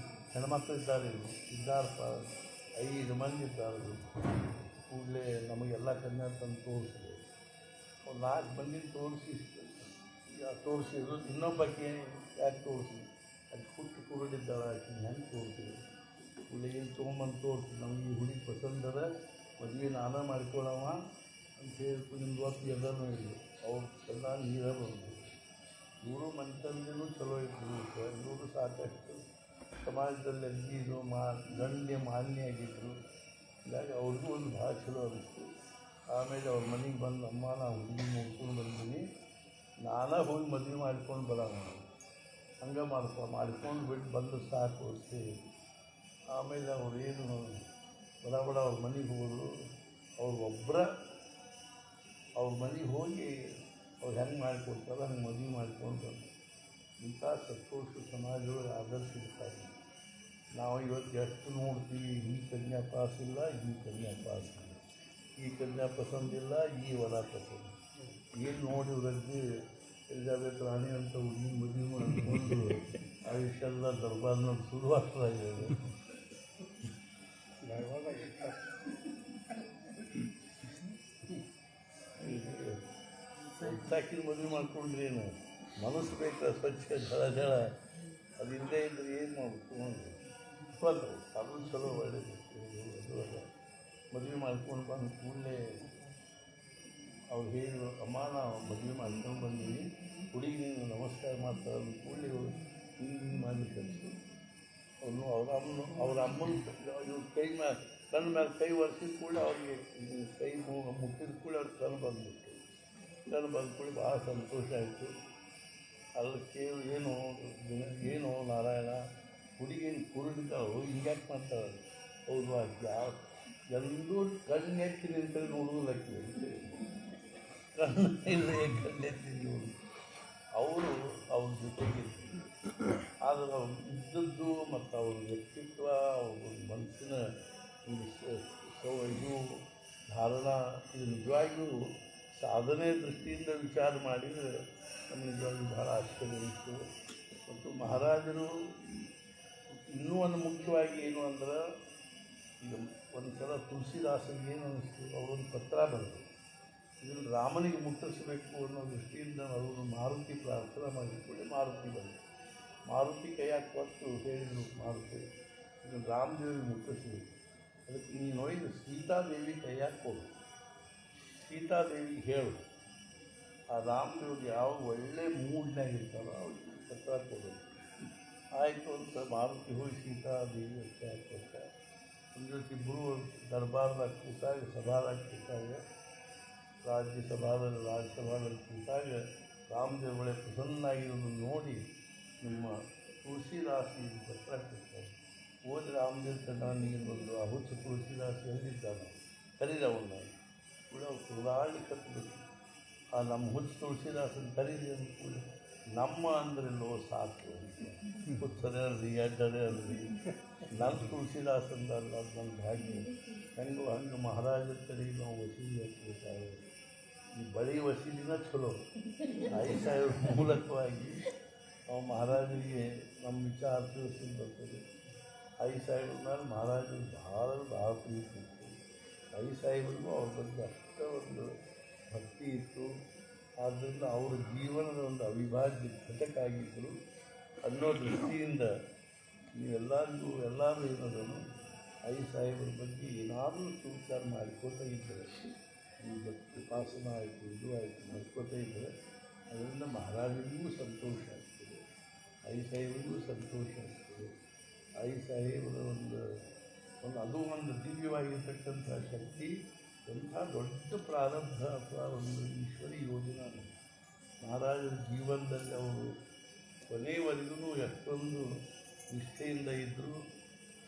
S1: ಹೆಣ್ಮಕ್ಳು ಇದ್ದಾರಪ್ಪ, 5 ಮಂದಿ ಇದ್ದಾರೆ, ಕೂಡಲೇ ನಮಗೆಲ್ಲ ಕನ್ಯಾ ತಂದು ತೋರಿಸಿದೆ. ಒಂದು 4 ಮಂದಿನ ತೋರಿಸಿದ್ರು. ಇನ್ನೊಬ್ಬಕ್ಕೆ ಯಾಕೆ ತೋರಿಸಿ, ಅದು ಹುಟ್ಟು ಕುರುಡಿದ್ದಾಳೆ, ಆಕೆ ಹೆಂಗೆ ತೋರಿಸಿದ್ರು. ಕೂಡಲೇ ಏನು ತೊಗೊಂಬಂದು ತೋರಿಸಿ, ನಮಗೆ ಈ ಹುಡುಗಿ ಪಸಂದದ, ಮದುವೆ ನಾನೇ ಮಾಡ್ಕೊಳ್ಳವ ಅಂತ ಹೇಳ್ತು. ನಿಮ್ದು ಹೊತ್ತು ಎಲ್ಲನೂ ಇಲ್ಲ, ಅವ್ರು ಎಲ್ಲ ನೀರೇ ಬಂದರು. ಇವರು ಮನೆತನದೂ ಚಲೋ ಇದ್ದರು, ಇವರು ಸಾಕಷ್ಟು ಸಮಾಜದಲ್ಲಿ ಅಗ್ಗಿದ್ರು, ಗಣ್ಯ ಮಾನ್ಯ ಆಗಿದ್ದರು. ಹೀಗಾಗಿ ಅವ್ರಿಗೂ ಒಂದು ಭಾಳ ಚಲೋ ಅನಿಸ್ತು. ಆಮೇಲೆ ಅವ್ರ ಮನೆಗೆ ಬಂದು, ಅಮ್ಮ ನಾನು ಹುಡುಗಿ ನೋಡ್ಕೊಂಡು ಬಂದೀನಿ, ನಾನೇ ಹೋಗಿ ಮದುವೆ ಮಾಡ್ಕೊಂಡು ಬರೋಣ, ಹಂಗೆ ಮಾಡ್ಕೊಂಡು ಬಿಟ್ಟು ಬಂದು ಸಾಕು ಅಷ್ಟೇ. ಆಮೇಲೆ ಅವ್ರೇನು ಬಡ ಬಡ ಅವ್ರ ಮನೆಗೆ ಹೋದರು. ಅವ್ರು ಒಬ್ಬರ ಅವ್ರ ಮನೆಗೆ ಹೋಗಿ ಅವ್ರು ಹೆಂಗೆ ಮಾಡಿಕೊಡ್ತಾರೆ ಹಂಗೆ ಮದುವೆ ಮಾಡ್ಕೊಂಡು ಬಂದು ಇಂಥ ಸಂತೋಷ ಸಮಾಜದೊಳಗೆ ಆದರ್ಶ ಇರ್ತಾರೆ. ನಾವು ಇವತ್ತು ಎಷ್ಟು ನೋಡ್ತೀವಿ, ಈ ಕನ್ಯಾ ಪಾಸ್ ಇಲ್ಲ, ಈ ಕನ್ಯಾ ಪಾಸ್ ಇಲ್ಲ, ಈ ಕನ್ಯಾ ಪಸಂದಿಲ್ಲ, ಈ ವರ ಪಸಂದ್. ಏನು ನೋಡಿದ್ರಲ್ಲಿ ಎಲಿಜಾಬೆತ್ ರಾಣಿ ಅಂತ ಹುಡುಗಿ ಮದುವೆ ಮಾಡಿಕೊಂಡು ಆಯುಷ್ಯೆಲ್ಲ ದರ್ಬಾರ್ನ ಶುರುವಾಗ್ತಾಯಿದೆ. ಸಾಕಿನ ಮದುವೆ ಮಾಡ್ಕೊಂಡ್ರೇನು ಮನಸ್ಸು ಬೇಕಾ ಸ್ವಚ್ಛ ಝಳ ಝಳ ಅದಿಲ್ಲದೆ ಇದ್ರೆ ಏನು ಮಾಡ್ಕೊಂಡು ಬಂದು ಅದು ಚಲೋ ಒಳ್ಳೇದು. ಅದು ಅಲ್ಲ ಮದುವೆ ಮಾಡ್ಕೊಂಡು ಬಂದು ಕೂಡಲೇ ಅವ್ರು ಹೇಳಿದ್ರು, ಅಮ್ಮ ನಾವು ಮದುವೆ ಮಾಡ್ಕೊಂಡು ಬಂದೀವಿ, ಹುಡುಗಿ ನೀನು ನಮಸ್ಕಾರ ಮಾಡ್ತಾರೆ ಅಂದ ಕೂಡಲೇ ಹಿಂಗೆ ಹಿಂಗೆ ಮಾಡಿ ಕಲಿಸಿ ಅವನು ಅವ್ರ ಅಮ್ಮನ ಇವ್ರ ಕೈ ಮ್ಯಾಲ ಕಣ್ಣು ಮೇಲೆ ಕೈ ಒರೆಸಿದ ಕೂಡಲೇ ಅವ್ರಿಗೆ ಕೈ ಮುಟ್ಟಿದ ಕೂಡಲೇ ಅವ್ರು ಕಣ್ಣು ಬಂದ್ಬಿಟ್ಟು ಕಣ್ಣು ಬಂದ ಕೂಡಲೇ ಭಾಳ ಸಂತೋಷ ಆಯಿತು. ಅದಕ್ಕೆ ಏನು ನಾರಾಯಣ ಹುಡುಗಿನ ಕುರುಡಿದ್ದಾಳು ಹಿಂಗ್ಯಾಕೆ ಮಾಡ್ತಾಳೆ? ಹೌದು ಯಾವ ಎಲ್ಲೂ ಕಣ್ಣೆತ್ತಿ ನಿಂತರೆ ನೋಡುವುದಕ್ಕೆ ಕಣ್ಣು ಕಣ್ಣೆತ್ತಿ ನೋಡು ಅವರು ಅವ್ರ ಜೊತೆಗೆ. ಆದರೆ ಅವ್ರು ಇದ್ದದ್ದು ಮತ್ತು ಅವ್ರ ವ್ಯಕ್ತಿತ್ವ, ಅವ್ರ ಮನಸ್ಸಿನ ಇದು ಧಾರಣ, ಇದು ನಿಜವಾಗಿಯೂ ಸಾಧನೆ ದೃಷ್ಟಿಯಿಂದ ವಿಚಾರ ಮಾಡಿದರೆ ನಮಗೆ ನಿಜವಾಗಿ ಭಾಳ ಆಶ್ಚರ್ಯ ಇತ್ತು. ಮತ್ತು ಮಹಾರಾಜರು ಇನ್ನೂ ಒಂದು ಮುಖ್ಯವಾಗಿ ಏನು ಅಂದ್ರೆ, ಈಗ ಒಂದು ಸಲ ತುಳಸಿದಾಸರಿಗೆ ಏನು ಅನ್ನಿಸ್ತು, ಅವರೊಂದು ಪತ್ರ ಬರೆದರು, ಇದನ್ನು ರಾಮನಿಗೆ ಮುಟ್ಟಿಸಬೇಕು ಅನ್ನೋ ದೃಷ್ಟಿಯಿಂದ ಅವರು ಮಾರುತಿ ಪ್ರಾರ್ಥನೆ ಮಾಡಿಕೊಂಡು ಮಾರುತಿ ಬಂದರು. ಮಾರುತಿ ಕೈಯಾಗಿ ಕೊಟ್ಟು ಹೇಳಿದರು, ಮಾರುತಿ ಇದನ್ನು ರಾಮದೇವಿಗೆ ಮುಟ್ಟಿಸ್ಬೇಕು, ಅದಕ್ಕೆ ನೀನು ಒಯ್ದು ಸೀತಾದೇವಿ ಕೈಯಾಗಿ ಕೊಡು, ಸೀತಾದೇವಿಗೆ ಹೇಳು, ಆ ರಾಮದೇವ್ರಿಗೆ ಯಾವ ಒಳ್ಳೆ ಮೂಡ್ನಾಗ ಇರ್ತಾರೋ ಅವ್ರಿಗೆ ಪತ್ರ ಕೊಡೋದು. ಆಯಿತು ಅಂತ ಮಾರುತಿ ಹೋಗಿ ಸೀತಾದೇವಿ ಅಷ್ಟೇ ಹಾಕ್ಕೊಟ್ಟ. ಒಂದು ಜೊತೆ ಇಬ್ಬರು ದರ್ಬಾರ್ದಾಗ ಕೂತಾಗ, ಸಭಾದಾಗ ಕೂತಾಗ, ರಾಜ್ಯಸಭಾದಲ್ಲಿ ಕೂತಾಗ ರಾಮದೇವಗಳೇ ಪ್ರಸನ್ನಾಗಿರೋದನ್ನು ನೋಡಿ ನಿಮ್ಮ ತುಳಸಿದಾಸಿ ಪತ್ರ ಕೊಡ್ತಾರೆ. ಓದಿ ರಾಮದೇವ್ ಕಣ್ಣನಿಗೆ ಒಂದು ಅಹುಚ್ಚ ತುಳಸಿದಾಸಿ ಎಲ್ಲಿದ್ದಾನೆ ಕರೀರವನ್ನ ಕೂಡ ಕುರುದಾಳಿ ಕತ್ತಬೇಕು. ಆ ನಮ್ಮ ಹುಚ್ಚ ತುಳಸಿದಾಸನ ಕರೀರಿ ಅಂದ ಕೂಡ ನಮ್ಮ ಅಂದ್ರೆಲ್ಲೋ ಸಾಕು ಹುಚ್ಚದೆ ಅಲ್ರಿ, ಎಡ್ಡದೆ ಅಲ್ರಿ, ನನ್ನ ತುಳಸಿದಾಸ ಅಂದಲ್ಲ ನನ್ನ ಭಾಗ್ಯ. ಹೆಂಗೆ ಹಂಗೆ ಮಹಾರಾಜರ ಕಡೆಗೆ ನಾವು ವಸೀಲಿ ಹಾಕ್ಬೇಕಾದ್ರೆ ಈ ಬಳಿ ವಸೀಲಿನ ಚಲೋ. ಐದು ಸಾವಿರ ಮೂಲಕವಾಗಿ ನಾವು ಮಹಾರಾಜರಿಗೆ ನಮ್ಮ ವಿಚಾರ ತಿಳಿಸ್ಕೊಂಡು ಬರ್ತದೆ. ಐದು ಸಾವಿರ ಮೇಲೆ ಮಹಾರಾಜರು ಭಾಳ ಪ್ರೀತಿ ಇತ್ತು. ಐದು ಸಾವಿರಗೂ ಅವ್ರ ಬಗ್ಗೆ ಅಷ್ಟೇ ಒಂದು ಭಕ್ತಿ ಇತ್ತು. ಆದ್ದರಿಂದ ಅವರ ಜೀವನದ ಒಂದು ಅವಿಭಾಜ್ಯ ಘಟಕ ಆಗಿದ್ದರು ಅನ್ನೋ ದೃಷ್ಟಿಯಿಂದ ನೀವೆಲ್ಲರಿಗೂ ಎಲ್ಲರೂ ಏನದನ್ನು ಐದು ಸಾವಿರ ಬಗ್ಗೆ ಏನಾದರೂ ವಿಚಾರ ಮಾಡಿಕೊತಾ ಇದ್ದರೆ, ಈ ಭಕ್ತಿ ಉಪಾಸನ ಆಯಿತು, ಇದು ಆಯಿತು ಮಾಡ್ಕೋತಾ ಇದ್ದರೆ ಅದರಿಂದ ಮಹಾರಾಜರಿಗೂ ಸಂತೋಷ ಆಗ್ತದೆ, ಐದು ಸಾವಿರಗೂ ಸಂತೋಷ ಆಗ್ತದೆ. ಐದು ಸಾವಿರದ ಒಂದು ಅದು ಒಂದು ದಿವ್ಯವಾಗಿರ್ತಕ್ಕಂಥ ಶಕ್ತಿ, ಎಂಥ ದೊಡ್ಡ ಪ್ರಾರಬ್ಧ ಅಥವಾ ಒಂದು ಈಶ್ವರಿ ಯೋಜನೆ. ಮಹಾರಾಜರ ಜೀವನದಲ್ಲಿ ಅವರು ಕೊನೆಯವರೆಗೂ ಎಷ್ಟೊಂದು ನಿಷ್ಠೆಯಿಂದ ಇದ್ದರು.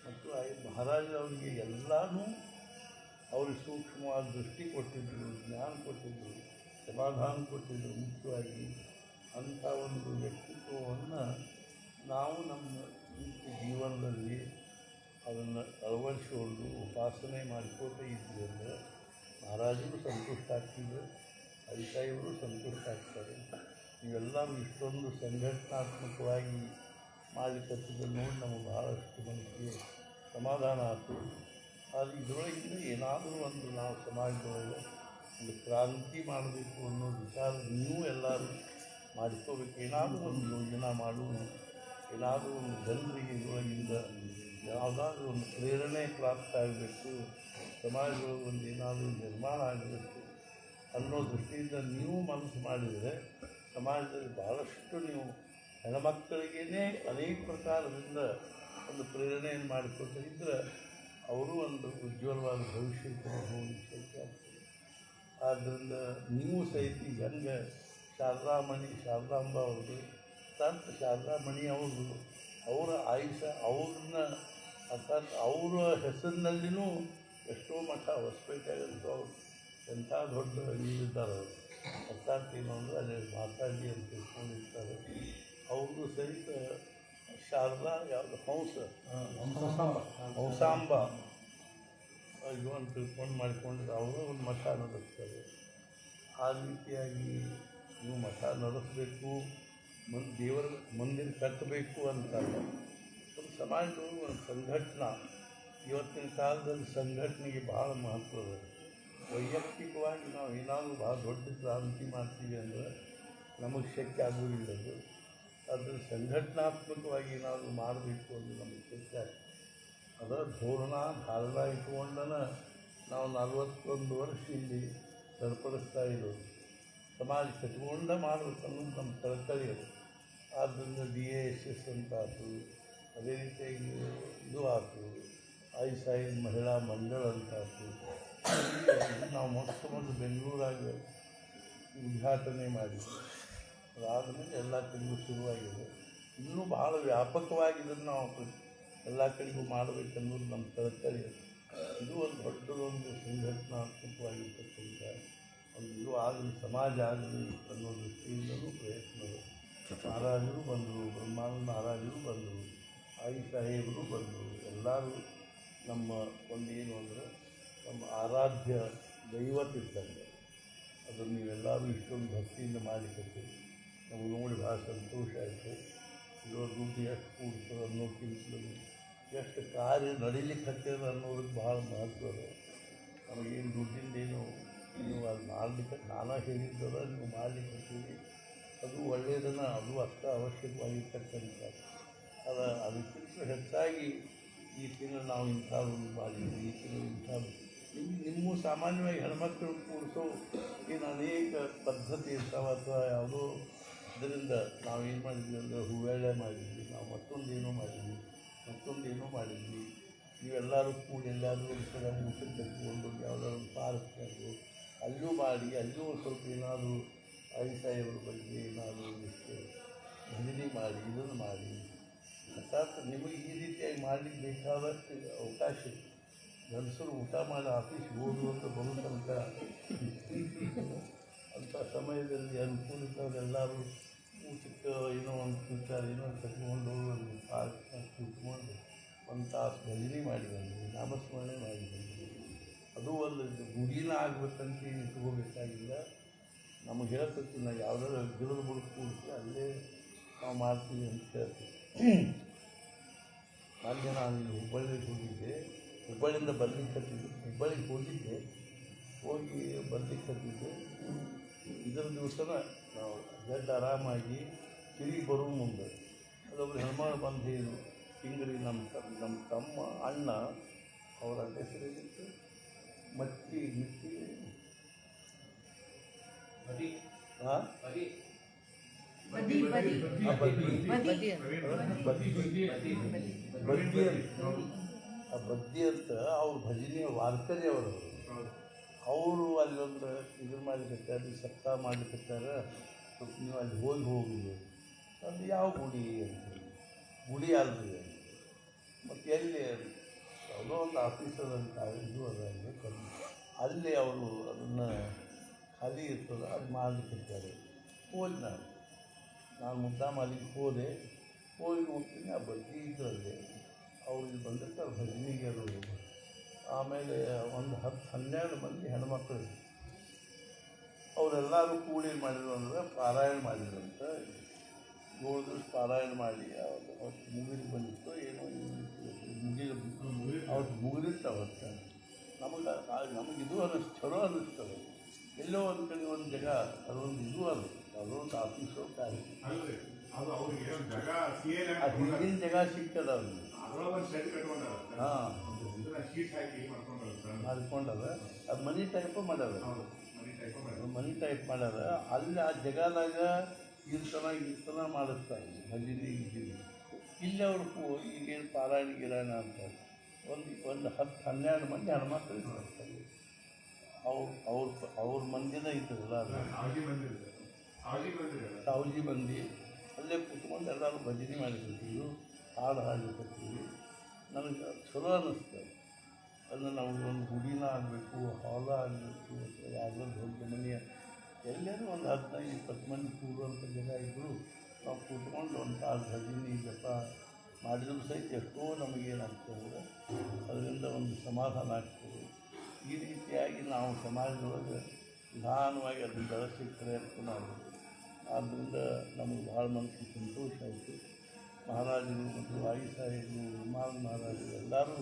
S1: ಮತ್ತು ಮಹಾರಾಜರು ಅವರಿಗೆ ಎಲ್ಲನೂ ಅವ್ರಿಗೆ ಸೂಕ್ಷ್ಮವಾದ ದೃಷ್ಟಿ ಕೊಟ್ಟಿದ್ದರು, ಜ್ಞಾನ ಕೊಟ್ಟಿದ್ದರು, ಸಮಾಧಾನ ಕೊಟ್ಟಿದ್ದರು. ಮುಖ್ಯವಾಗಿ ಅಂಥ ಒಂದು ವ್ಯಕ್ತಿತ್ವವನ್ನು ನಾವು ನಮ್ಮ ನಿತ್ಯ ಜೀವನದಲ್ಲಿ ಅದನ್ನು ಅಳವಡಿಸಿಕೊಂಡು ಉಪಾಸನೆ ಮಾಡಿಕೊತ ಇದ್ವಿ ಅಂದರೆ ಮಹಾರಾಜರು ಸಂತುಷ್ಟ ಆಗ್ತಿದ್ರು, ಐಸಾಯಿಗಳು ಸಂತುಷ್ಟ ಆಗ್ತಾರೆ. ಇವೆಲ್ಲರೂ ಇಷ್ಟೊಂದು ಸಂಘಟನಾತ್ಮಕವಾಗಿ ಮಾಡಲಿಕ್ಕತ್ತಿದ್ದನ್ನು ನೋಡಿ ನಮಗೆ ಬಹಳಷ್ಟು ಮನಸ್ಸಿಗೆ ಸಮಾಧಾನ ಆಯಿತು. ಆದರೆ ಇದರೊಳಗಿಂದ ಏನಾದರೂ ಒಂದು ನಾವು ಸಮಾಜದೊಳಗೆ ಒಂದು ಕ್ರಾಂತಿ ಮಾಡಬೇಕು ಅನ್ನೋ ವಿಚಾರ ನೀವು ಎಲ್ಲರೂ ಮಾಡಿಕೋಬೇಕು. ಏನಾದರೂ ಒಂದು ಯೋಜನೆ ಮಾಡುವುದು, ಏನಾದರೂ ಒಂದು ಜನರಿಗೆ ಇದರೊಳಗಿಂದ ಯಾವುದಾದ್ರೂ ಒಂದು ಪ್ರೇರಣೆ ಪ್ರಾಪ್ತ ಆಗಬೇಕು, ಸಮಾಜದೊಳಗೆ ಒಂದು ಏನಾದರೂ ನಿರ್ಮಾಣ ಆಗಬೇಕು ಅನ್ನೋ ದೃಷ್ಟಿಯಿಂದ ನೀವು ಮನಸ್ಸು ಮಾಡಿದರೆ ಸಮಾಜದಲ್ಲಿ ಭಾಳಷ್ಟು ನೀವು ಹೆಣ್ಮಕ್ಕಳಿಗೇ ಅನೇಕ ಪ್ರಕಾರದಿಂದ ಒಂದು ಪ್ರೇರಣೆಯನ್ನು ಮಾಡಿಕೊಳ್ತಾ ಇದ್ದರೆ ಅವರು ಒಂದು ಉಜ್ವಲವಾದ ಭವಿಷ್ಯಕ್ಕೆ ಹೋಗಲಿಕ್ಕೆ ಶಕ್ತಿ ಆಗ್ತದೆ. ಆದ್ದರಿಂದ ನೀವು ಸಹಿತ ಹೆಂಗೆ ಶಾರದಾಂಬ ಅವ್ರದ್ದು ಸಂತ ಶಾರದಾಮಣಿ ಅವರ ಆಯುಷ ಅವ್ರನ್ನ ಅರ್ಥಾತ್ ಅವರ ಹೆಸರಿನಲ್ಲಿನೂ ಎಷ್ಟೋ ಮಠ ಹೊಸಪೇಟೆಯಾಗಂತೂ ಅವ್ರು ಎಂಥ ದೊಡ್ಡ ಇದ್ದಾರೆ ಅರ್ಥಾತ್ ಏನು ಅಂದರೆ ಅಲ್ಲಿ ಮಾತಾಡಿ ಅಂತ ತಿಳ್ಕೊಂಡಿರ್ತಾರೆ. ಅವ್ರದ್ದು ಸಹಿತ ಶಾರದಾ ಯಾವುದು ಹಂಸಾಂಬ ಇದು ಅಂತ ತಿಳ್ಕೊಂಡು ಮಾಡಿಕೊಂಡು ಅವರು ಒಂದು ಮಠ ನಡೆಸ್ತಾರೆ. ಆ ರೀತಿಯಾಗಿ ನೀವು ಮಠ ನಡೆಸಬೇಕು, ದೇವರ ಮಂದಿರ ಕಟ್ಟಬೇಕು ಅಂತಲ್ಲ, ಒಂದು ಸಮಾಜದೊಳಗೆ ಒಂದು ಸಂಘಟನಾ. ಇವತ್ತಿನ ಕಾಲದಲ್ಲಿ ಸಂಘಟನೆಗೆ ಭಾಳ ಮಹತ್ವ ಇದೆ. ವೈಯಕ್ತಿಕವಾಗಿ ನಾವು ಏನಾದರೂ ಭಾಳ ದೊಡ್ಡ ಕ್ರಾಂತಿ ಮಾಡ್ತೀವಿ ಅಂದರೆ ನಮಗೆ ಶಕ್ಯ ಆಗುವುದಿಲ್ಲ ಅದು. ಆದರೆ ಸಂಘಟನಾತ್ಮಕವಾಗಿ ಏನಾದರೂ ಮಾಡಬೇಕು ಅಂದರೆ ನಮಗೆ ಶಕ್ಯ ಆಗ್ತದೆ. ಅದರ ಧೋರಣ ಧಾರಣ ಇಟ್ಕೊಂಡನ ನಾವು 41 ವರ್ಷ ಇಲ್ಲಿ ಸರಿಪಡಿಸ್ತಾ ಇರೋದು. ಸಮಾಜ ಕಟ್ಕೊಂಡ ಮಾಡಬೇಕು ಅನ್ನೋದು ನಮ್ಮ ಕರ್ತವ್ಯ. ಆದ್ದರಿಂದ DASS ಅಂತ ಆಯ್ತು, ಅದೇ ರೀತಿಯಾಗಿ ಇದು ಆಯ್ತು, ಐ ಮಹಿಳಾ ಮಂಡಳ ಅಂತ ಆಯ್ತು. ನಾವು ಮೊದಲು ಬೆಂಗಳೂರಾಗ ಉದ್ಘಾಟನೆ ಮಾಡಿದ್ವಿ. ಅದಾದಮೇಲೆ ಎಲ್ಲ ಕಡೆಗೂ ಶುರುವಾಗಿದೆ. ಇನ್ನೂ ಭಾಳ ವ್ಯಾಪಕವಾಗಿ ಇದನ್ನು ನಾವು ಎಲ್ಲ ಕಡೆಗೂ ಮಾಡಬೇಕನ್ನೋದು ನಮ್ಮ ಕರ್ತವ್ಯ. ಇದು ಒಂದು ದೊಡ್ಡದೊಂದು ಸಂಘಟನಾತ್ಮಕವಾಗಿರ್ತಕ್ಕಂಥ ಒಂದು ಇದು ಆಗಲಿ, ಸಮಾಜ ಆಗಲಿ ಅನ್ನೋ ದೃಷ್ಟಿಯಿಂದಲೂ ಪ್ರಯತ್ನಗಳು. ಮಹಾರಾಜರು ಬಂದರು, ಬ್ರಹ್ಮಾನಂದ ಮಹಾರಾಜರು ಬಂದರು, ಸಾಹೇಬರು ಬಂದರು. ಎಲ್ಲರೂ ನಮ್ಮ ಒಂದೇನು ಅಂದರೆ ನಮ್ಮ ಆರಾಧ್ಯ ದೈವತಿದ್ದಂಗೆ. ಅದನ್ನು ನೀವೆಲ್ಲರೂ ಇಷ್ಟೊಂದು ಭಕ್ತಿಯಿಂದ ಮಾಡಿಕೊಡ್ತೀವಿ. ನಮಗೆ ನೋಡಿ ಭಾಳ ಸಂತೋಷ ಆಯಿತು. ಇರೋ ದುಡ್ಡು ಎಷ್ಟು ಕೂಡ್ತದೆ ಅನ್ನೋಕ್ಕಿಂತಲೂ ಎಷ್ಟು ಕಾರ್ಯ ನಡೀಲಿಕ್ಕೆ ಹತ್ತಿರ ಅನ್ನೋದಕ್ಕೆ ಭಾಳ ಮಹತ್ವ ಇದೆ. ನಮಗೇನು ದುಡ್ಡಿಂದೇನು ನೀವು ಅದು ಮಾಡಲಿಕ್ಕೆ ನಾನಾ ಹೇಳಿದ್ದದ ನೀವು ಮಾಡಲಿಕ್ಕೆ ಹತ್ತೀವಿ, ಅದು ಒಳ್ಳೆಯದನ್ನು, ಅದು ಅಷ್ಟು ಅವಶ್ಯಕವಾಗಿರ್ತಕ್ಕಂಥ ಅದಕ್ಕಿಂತ ಹೆಚ್ಚಾಗಿ ಈ ತಿಂಗಳು ನಾವು ಇಂಥದ್ದು ಮಾಡಿದ್ವಿ, ಈ ತಿಂಗಳು ಇಂಥದ್ದು ನಿಮ್ಮ ಸಾಮಾನ್ಯವಾಗಿ ಹೆಣ್ಮಕ್ಳು ಕೂಡಿಸೋ ಏನು ಅನೇಕ ಪದ್ಧತಿ ಇರ್ತಾವೆ. ಅಥವಾ ಯಾವುದೋ ಇದರಿಂದ ನಾವೇನು ಮಾಡಿದ್ವಿ ಅಂದರೆ ಹೂವೆಳೆ ಮಾಡಿದ್ವಿ, ನಾವು ಮತ್ತೊಂದೇನೋ ಮಾಡಿದ್ವಿ. ನೀವೆಲ್ಲರೂ ಕೂಡಿ ಎಲ್ಲಾದರೂ ಒಂದು ಸಲ ಊಟಕ್ಕೆ ಕಟ್ಕೊಂಡು ಯಾವುದಾದ್ರು ಒಂದು ಪಾರ್ಕ್ನಾಗು ಅಲ್ಲೂ ಮಾಡಿ, ಅಲ್ಲೂ ಒಂದು ಸ್ವಲ್ಪ ಏನಾದರೂ ಸಾಹೇಬ್ರ ಬಗ್ಗೆ ಏನಾದರೂ ಒಂದಿಷ್ಟು ಭಜನೆ ಮಾಡಿ, ಇದನ್ನು ಮಾಡಿ. ಅರ್ಥಾತ್ ನಿಮಗೆ ಈ ರೀತಿಯಾಗಿ ಮಾಡಲಿಕ್ಕೆ ಬೇಕಾದಷ್ಟು ಅವಕಾಶ ಇದೆ. ಗಂಡಸರು ಊಟ ಮಾಡಿ ಆಫೀಸ್ಗೆ ಹೋಗುವ ಅಂತ ಬರೋ ತನಕ ಅಂಥ ಸಮಯದಲ್ಲಿ ಅನುಕೂಲಿತವರೆಲ್ಲರೂ ಊಟಕ್ಕೆ ಏನೋ ಒಂದು ತಿಂತಾರೆ, ಏನೋ ಕಟ್ಕೊಂಡು ಒಂದು ಪಾರ್ಕ್ ಕೂತ್ಕೊಂಡು ಒಂದು ತಾಸು ಭಜನೆ ಮಾಡಿ ಬಂದ್ವಿ, ನಾಮಸ್ಮರಣೆ ಮಾಡಿ ಬಂದ್ವಿ. ಅದು ಒಂದು ಗುಡಿನ ಆಗ್ಬೇಕಂತ ಏನು ಇಟ್ಕೋಬೇಕಾಗಿಲ್ಲ. ನಮಗೆ ಹೇಳ್ತೀವಿ, ನಾವು ಯಾವುದಾದ್ರು ಗಿಡದ ಬುಡಕ್ಕೆ ಕೂಡಿಸಿ ಅಲ್ಲೇ ನಾವು ಮಾಡ್ತೀವಿ ಅಂತ ಹೇಳ್ತೀವಿ. ಅಲ್ಲಿ ನಾನು ಇಲ್ಲಿ ಹುಬ್ಬಳ್ಳಿಗೆ ಹೋಗಿದ್ದೆ, ಹುಬ್ಬಳ್ಳಿಯಿಂದ ಬರ್ಲಿಕ್ಕೆ ಹುಬ್ಬಳ್ಳಿಗೆ ಹೋಗಿ ಬರ್ಲಿಕ್ಕೆ ಇದರ ದಿವಸನ ನಾವು ಗಡ್ಡ ಆರಾಮಾಗಿ ತಿರುಗಿ ಬರೋ ಮುಂದೆ ಅದೊಬ್ಬರು ಹೆಣ್ಮಗಳು ಬಂದು ಹೇಳಿದ್ರು, ಹಿಂಗ್ರಿ ನಮ್ಮ ತಮ್ಮ ಅಣ್ಣ ಅವರ ಹೆಸರೇನಿತ್ತು ಮಟ್ಟಿ ಬದ್ದಿ ಅಂತ ಅವ್ರ ಭಜನೆಯ ವಾರ್ಕರಿ ಅವರು ಅಲ್ಲೊಂದು ಇದು ಮಾಡ್ಲಿಕ್ಕೆ ಸಪ್ತಾಹ ಮಾಡ್ಲಿಕ್ಕೆ ಸ್ವಲ್ಪ ನೀವು ಅಲ್ಲಿ ಹೋಗಿ ಅದು ಯಾವ ಗುಡಿ ಅಂತ, ಗುಡಿ ಅಲ್ರಿ ಮತ್ತು ಎಲ್ಲಿ ಯಾವುದೋ ಒಂದು ಆಫೀಸದಂತ ಇದು ಅದ ಅಲ್ಲಿ ಅವರು ಅದನ್ನು ಖಾಲಿ ಇರ್ತದೆ, ಅದು ಮಾಡ್ಲಿಕ್ಕೆ ಹೋಗಿ ನಾನು ಮುದ್ದಾಮ ಅಲ್ಲಿಗೆ ಹೋಗಿ ನೋಡ್ತೀನಿ. ಆ ಬಡ್ಡಿ ಇದರಲ್ಲಿ ಅವ್ರಿಗೆ ಬಂದಿರ್ತಾರೆ ಭಜನೆಗೆ. ಅದು ಆಮೇಲೆ ಒಂದು 10-12 ಮಂದಿ ಹೆಣ್ಮಕ್ಳು ಅವರೆಲ್ಲರೂ ಕೂಡಿ ಮಾಡಿದ್ರು ಅಂದರೆ ಪಾರಾಯಣ ಮಾಡಿದ್ರಂತ. 7 ದಿವಸ ಪಾರಾಯಣ ಮಾಡಿ ಅವತ್ತು ಮುಗಿದು ಬಂದಿತ್ತು, ಏನೋ ಅವತ್ತು ಮುಗಿದಿತ್ತು. ಅವತ್ತು ನಮಗಿದು ಅನ್ನಿಸ್ತು, ಚಲೋ ಅನ್ನಿಸ್ತದೆ. ಎಲ್ಲೋ ಒಂದು ಕಡೆ ಒಂದು ಜಾಗ ಅದೊಂದು ಇದು ಅದೊಂದು ಆಫೀಸು ಕಾರ್ಯ ಹಿಂದಿನ ಜಾಗ ಸಿಗ್ತದ ಅವ್ರಿಗೆ. ಹಾಂ ಮಾಡ್ಕೊಂಡದ, ಅದು ಮನಿ ಟೈಪ್ ಮಾಡ್ಯಾರ, ಅಲ್ಲಿ ಆ ಜಾಗದಾಗ ಇರ್ತನ ಮಾಡಿಸ್ತಾರೆ ಭಜನೆ ಗಿಜನೆ. ಇಲ್ಲಿ ಅವ್ರು ಈಗೇನು ಪಾರಾಯಣ ಗಿರಾಯಣ ಅಂತಾರೆ. ಒಂದು 10-12 ಮಂದಿ ಹೆಣ್ಮಕ್ಳು ಮಾಡ್ತಾರೆ. ಅವ್ರ ಮಂದಿನ ಇರ್ತದಲ್ಲ, ಸಾವಜಿ ಮಂದಿ ಅಲ್ಲೇ ಕೂತ್ಕೊಂಡು ಎಲ್ಲರೂ ಭಜನೆ ಮಾಡಿರ್ತೀವಿ, ಹಾಡು ಹಾಡ್ಲಿಕ್ಕೀವಿ. ನನಗೆ ಚಲೋ ಅನ್ನಿಸ್ತದೆ. ಅಂದರೆ ನಮಗೊಂದು ಗುಡಿನ ಆಗಬೇಕು, ಹಾಲ ಆಗಬೇಕು, ಯಾವುದೋ ದೊಡ್ಡ ಮನೆಯ ಎಲ್ಲರೂ ಒಂದು 15-20 ಮಂದಿ ಕೂಡುವಂಥ ಜಾಗ ಇದ್ದರೂ ನಾವು ಕೂತ್ಕೊಂಡು ಒಂದು ತಾಸು ಭಜನೆ ಜಪ ಮಾಡಿದರೂ ಸಹಿತ ಎಷ್ಟೋ ನಮಗೇನಾಗ್ತದೆ, ಅದರಿಂದ ಒಂದು ಸಮಾಧಾನ ಆಗ್ತದೆ. ಈ ರೀತಿಯಾಗಿ ನಾವು ಸಮಾಜದೊಳಗೆ ನಿಧಾನವಾಗಿ ಅದನ್ನು ಬೆಳೆಸಲಿಕ್ಕೆ ಪ್ರಯತ್ನ ಮಾಡಬೇಕು. ಆದ್ದರಿಂದ ನಮಗೆ ಭಾಳ ಮನಸ್ಸಿಗೆ ಸಂತೋಷ ಆಯಿತು. ಮಹಾರಾಜರು ಮತ್ತು ವಾಯು ಸಾಹೇಬರು, ವಿಮಾನ ಮಹಾರಾಜರು ಎಲ್ಲರೂ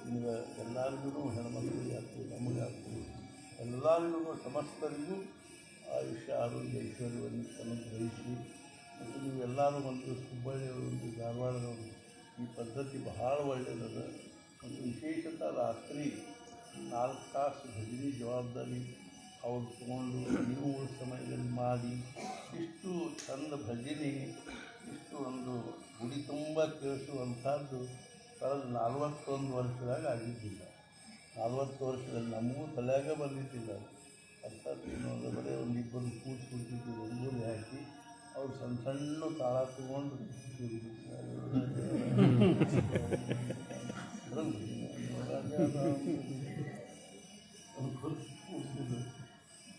S1: ನಿಮಗೆ ಎಲ್ಲರಿಗೂ ಹೆಣ್ಮಕ್ಳಿಗೆ ಆಗ್ತದೆ, ನಮಗಾಗ್ತದೆ, ಎಲ್ಲರಿಗೂ ಸಮಸ್ತರಿಗೂ ಆಯುಷ್ಯ ಆರೋಗ್ಯ ಐಶ್ವರ್ಯವನ್ನು ಅನುಗ್ರಹಿಸಿ. ಮತ್ತು ನೀವೆಲ್ಲರೂ ಒಂದು ಹುಬ್ಬಳ್ಳಿಯವರು, ಒಂದು ಧಾರವಾಡದವರು, ಈ ಪದ್ಧತಿ ಬಹಳ ಒಳ್ಳೆಯದದ. ಮತ್ತು ವಿಶೇಷತಃ ರಾತ್ರಿ 4 ತಾಸು ಭಜನೆ ಜವಾಬ್ದಾರಿ ಅವ್ರು ತೊಗೊಂಡು ನೀವು ಸಮಯದಲ್ಲಿ ಮಾಡಿ ಇಷ್ಟು ಚಂದ ಭಜನೆ, ಇಷ್ಟು ಒಂದು ಗುಡಿ ತುಂಬ ಕೇಳಿಸುವಂಥದ್ದು ಕಳೆದ 41 ವರ್ಷದಾಗ ಆಗಿದ್ದಿಲ್ಲ. 40 ವರ್ಷದಲ್ಲಿ ನಮಗೂ ತಲೆಯಾಗ ಬಂದಿದ್ದಿಲ್ಲ. ಅರ್ಥಾತ್ ಏನು ಅಂದರೆ ಬರೀ ಒಂದು ಇಬ್ಬರು ಕೂತ್ಕೊಡ್ತಿದ್ದು ರಂಗೋಲಿ ಹಾಕಿ ಅವ್ರು ಸಣ್ಣ ಸಣ್ಣ ತಾಳ ತಗೊಂಡು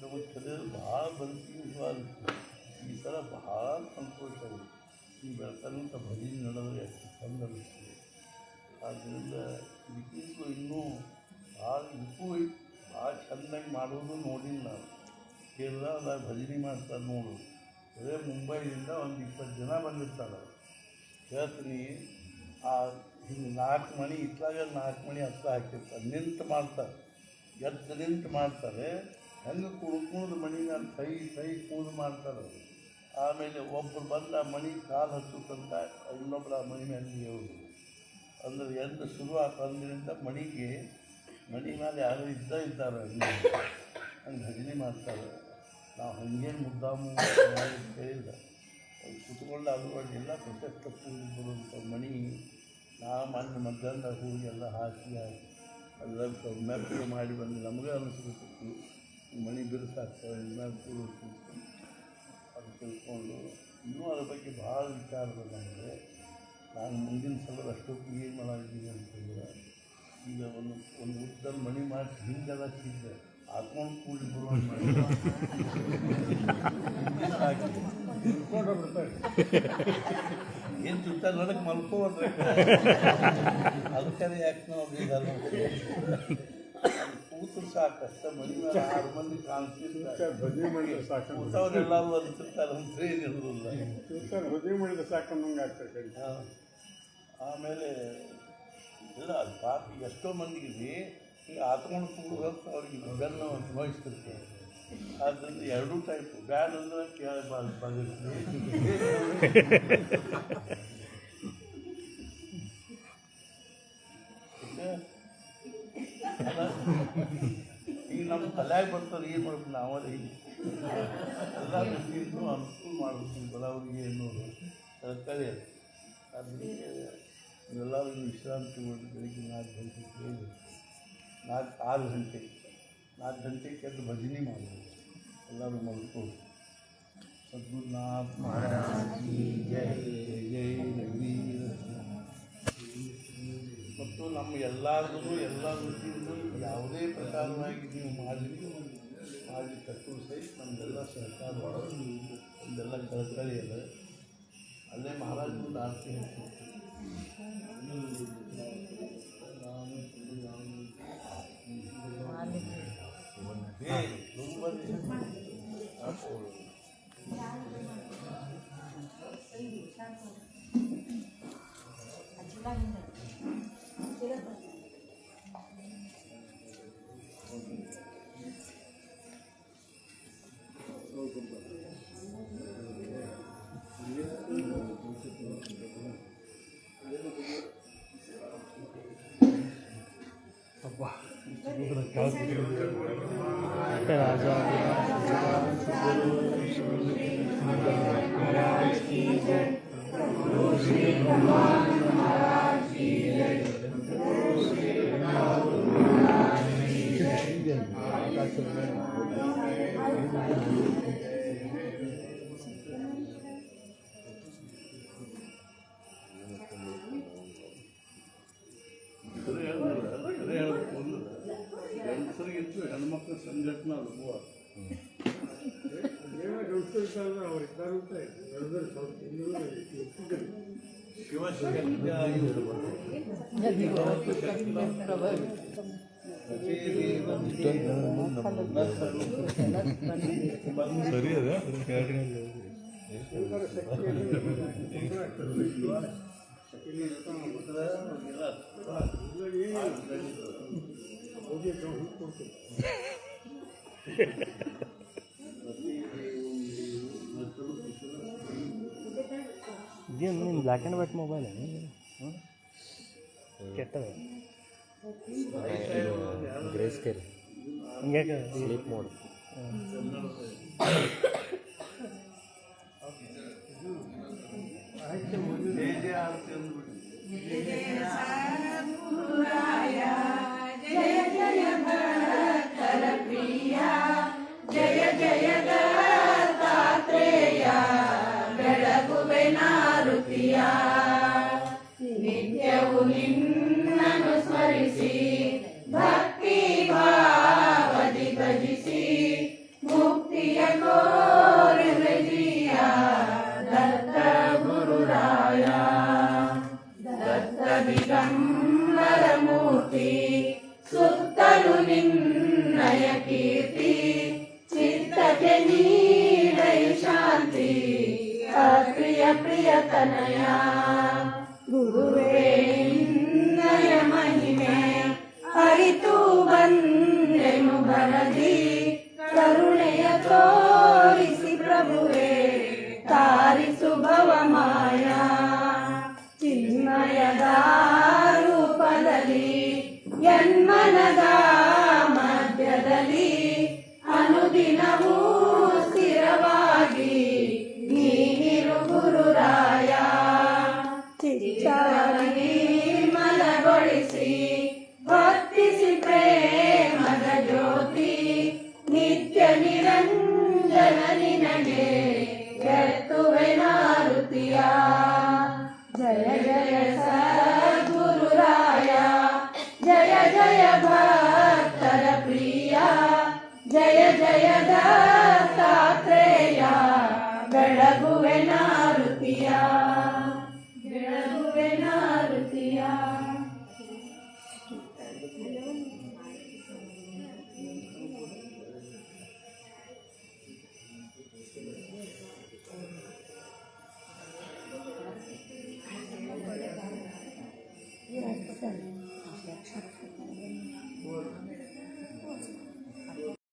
S1: ನಮಗೆ ಕಲಿಯೋದು ಭಾಳ ಬದುಕಿಸುವಾಗ ಈ ಥರ ಭಾಳ ಸಂತೋಷ ಆಗುತ್ತೆ. ಈ ಬೆಳಕಂತ ಭಜನೆ ನಡೆದ್ರೆ ಎಷ್ಟು ಚಂದ ಅನಿಸ್ತದೆ. ಆದ್ದರಿಂದ ಇದಕ್ಕಿಂತಲೂ ಇನ್ನೂ ಇದಕ್ಕೂ ಭಾಳ ಚೆಂದಾಗಿ ಮಾಡೋದು ನೋಡಿಲ್ಲ ನಾನು. ಕೇರಳದಾಗ ಭಜನೆ ಮಾಡ್ತಾರೆ ನೋಡು, ಅದೇ ಮುಂಬೈದಿಂದ ಒಂದು 20 ಜನ ಬಂದಿರ್ತಾರೆ. ಹೇಳ್ತೀನಿ, ಹಿಂಗೆ 4 ಮಣಿ ಇತ್ತಲಾಗ 4 ಮಣಿ ಹತ್ರ ಹಾಕಿರ್ತಾರೆ, ನಿಂತು ಮಾಡ್ತಾರೆ, ಎದ್ದು ನಿಂತು ಮಾಡ್ತಾರೆ. ಹೆಂಗೆ ಕುಡ್ಕೊಂಡು ಮಣಿ ಮೇಲೆ ಕೈ ಕೂದು ಮಾಡ್ತಾರೆ. ಆಮೇಲೆ ಒಬ್ಬರು ಬಂದು ಆ ಮಣಿ ಕಾಲು ಹಚ್ಚುತ್ತಂತ ಇನ್ನೊಬ್ಬರು ಆ ಮಣಿ ಮೇಲೆ ಹೇಳೋದು. ಅಂದರೆ ಎಂದು ಶುರು ಅಂದಿನಿಂದ ಮಣಿ ಮೇಲೆ ಯಾರು ಇದ್ದಾರೆ ಹಂಗೆ ಭಜನೆ ಮಾಡ್ತಾರೆ. ನಾವು ಹಾಗೇನು ಮುದ್ದಾಮು ಕೇಳಿಲ್ಲ, ಕುತ್ಕೊಂಡು ಅದ್ರೊಳಗೆ ಎಲ್ಲ ಪ್ರಶಸ್ತ ಪೂಜೆ ಬರುವಂಥ ಮಣಿ ಮೊನ್ನೆ ಮಧ್ಯಾಹ್ನದಾಗ ಹೋಗಿ ಎಲ್ಲ ಹಾಕಿ ಎಲ್ಲ ಮೆತ್ತಗೆ ಮಾಡಿ ಬಂದು ನಮಗೆ ಅನಿಸ್ಬೇಕು ಮಣಿ ಬಿರುಸಾಗ್ತವೆ ಇನ್ಮೇಲೆ ಪೂರ್ವ ಅದು ತಿಳ್ಕೊಂಡು ಇನ್ನೂ ಅದ್ರ ಬಗ್ಗೆ ಭಾಳ ವಿಚಾರ ಬರ್ತದೆ ನನಗೆ. ನಾನು ಮುಂದಿನ ಸಲ ಅಷ್ಟೊತ್ತಿಗೆ ಏನು ಮಾಡಿದ್ದೀನಿ ಅಂತಂದ್ರೆ, ಈಗ ಒಂದು ಉದ್ದ ಮಣಿ ಮಾಡಿ ಹಿಂಗೆಲ್ಲ ಸಿದ್ದೆ ಹಾಕೊಂಡು ಕೂಡಿ ಬರುವಂಗೆ ಮಾಡಿ ಹಾಕಿ ಏನು ಚುಟ್ಟ ನನಗೆ ಮಲ್ಕೋದ್ರೆ ಅದಕ್ಕೆ ಯಾಕೆ ನಾವು ಬೇಗಲ್ಲ ಕೂತರು ಸಾಕಷ್ಟ ಮನೆ ಮೇಲೆ 6 ಮಂದಿ ಕಾಣಿಸ್ತಿರ್ತಾರೆ. ಭಜನೆ ಮಾಡಿದ್ರೆ ಸಾಕು ಕೂತವ್ರೆಲ್ಲರೂ ಅಂತಿರ್ತಾರೆ ಅಂತ ಏನಿರೋದಿಲ್ಲ. ಭಜನೆ ಮಾಡಿದ್ರೆ ಸಾಕು ನಂಗೆ ಆಗ್ತದೆ. ಆಮೇಲೆ ಇಲ್ಲ ಅದು ಪಾಪ ಎಷ್ಟೋ ಮಂದಿಗೆ ಈಗ ಹಾತ್ಕೊಂಡು ಕೂಡುದು ಅಂತ ಅವ್ರಿಗೆ ಬೆನ್ನು ಅನುಭವಿಸ್ತಿರ್ತಾರೆ. ಆದ್ದರಿಂದ 2 ಟೈಪು ಬ್ಯಾಡ ಅಂದ್ರೆ ಕೇಳಬಾರ್ದು. ಈಗ ನಮ್ಮ ತಲೆಯಾಗಿ ಬರ್ತದೆ, ಏನು ಮಾಡ್ಬೇಕು ನಾವಲ್ಲಿ ಎಲ್ಲ ದೃಷ್ಟಿಯಿಂದ ಅನುಕೂಲ ಮಾಡ್ಬೇಕು ಬಡವರಿಗೆ ಅನ್ನೋದು ಸರ್ಕಾರಿ ಅದು. ಅದಕ್ಕೆ ನೀವೆಲ್ಲರೂ ವಿಶ್ರಾಂತಿ ಮಾಡಿ ಬೆಳಿಗ್ಗೆ 4 ಗಂಟೆಗೆ ಕೇಳಿ 6 ಗಂಟೆಗೆ 4 ಗಂಟೆಗೆ ಎದ್ದು ಭಜನೆ ಮಾಡಬೇಕು. ಎಲ್ಲರೂ ಮಲ್ಕೊಂಡು ಸದ್ಗುರುನಾಥ್ ಮಹಾರಾಜ್ ಜೈ ಜೈ ರಘುವೀರ. ಮತ್ತು ನಮ್ಮ ಎಲ್ಲರಿಗೂ ಎಲ್ಲ ವೃತ್ತಿಯಿಂದ ಯಾವುದೇ ಪ್ರಕಾರವಾಗಿ ನೀವು ಮಾಡಿ ಕಟ್ಟುವ ಸಹಿತ ನಮಗೆಲ್ಲ ಸರ್ಕಾರ ಒಂದೆಲ್ಲ ಕಳಕಳಿ ಅದ. ಅಲ್ಲೇ ಮಹಾರಾಜರು ಆರ್ತಿ ಹೇಳ್ತಿರ್ತೀವಿ. ಸಂಘಟನಾ ಅನುಭವ
S2: ಸರಿ ಅದ ಇದೇನು ನಿಮ್ಮ ಬ್ಲ್ಯಾಕ್ ಆ್ಯಂಡ್ ವೈಟ್ ಮೊಬೈಲ್ ಕೆಟ್ಟದ ಗ್ರೇ ಸ್ಕೇಲ್ ಹಿಂಗೆ ಸ್ಲೀಪ್ ಮೋಡ್
S3: ಜಯ ಜಯ ದತ್ತಾತ್ರೇಯ ಬೆಳಗುವೆ ನಾರುತಿಯ ನಿತ್ಯವು ನಿನ್ನನ್ನು ಸ್ಮರಿಸಿ ಭಕ್ತಿ ಭಾವದಿ ಭಜಿಸಿ ಮುಕ್ತಿಯ ಕೋರುವೆ ಜೀಯ ದತ್ತ ಗುರುರಾಯ ದತ್ತ ದಿಗಂಬರ ಮೂರ್ತಿ ಸುತ್ತಲು ನಿನ್ನಯ ಕೀರ್ತಿ ಚಿತ್ತಕ್ಕೆ ನೀಡೈ ಶಾಂತಿ ಪ್ರಿಯ ಪ್ರಿಯತನಯ ಗುರುವೇ ನಿನ್ನಯ ಮಹಿಮೆ ಅರಿತು ಬಂದೆನು ಬರದಿ ಕರುಣೆಯ ತೋರಿಸಿ ಪ್ರಭುವೇ ತಾರಿಸು ಭವಮಾಯ ಚಿನ್ಮಯದ ರೂಪದಲ್ಲಿ ಯನ್ಮನದ ಮಧ್ಯದಲ್ಲಿ ಅನುದಿನವೂ ಸ್ಥಿರವಾಗಿ ನೀನಿರು ಗುರುರಾಯ ಚಿತ್ತವನಿ ಮಲಗೊಳಿಸಿ ಭಕ್ತಿಸಿ ಪ್ರೇಮದ ಜ್ಯೋತಿ ನಿತ್ಯ ನಿರಂಜನ ನಿನಗೆ ಎತ್ತುವೆ ನಾರುತಿಯ ಜಯ ಜಯ ಸದ್ಗುರುರಾಯ ಜಯ ಜಯ ಭಕ್ತರ ಪ್ರಿಯ ಜಯ ಜಯ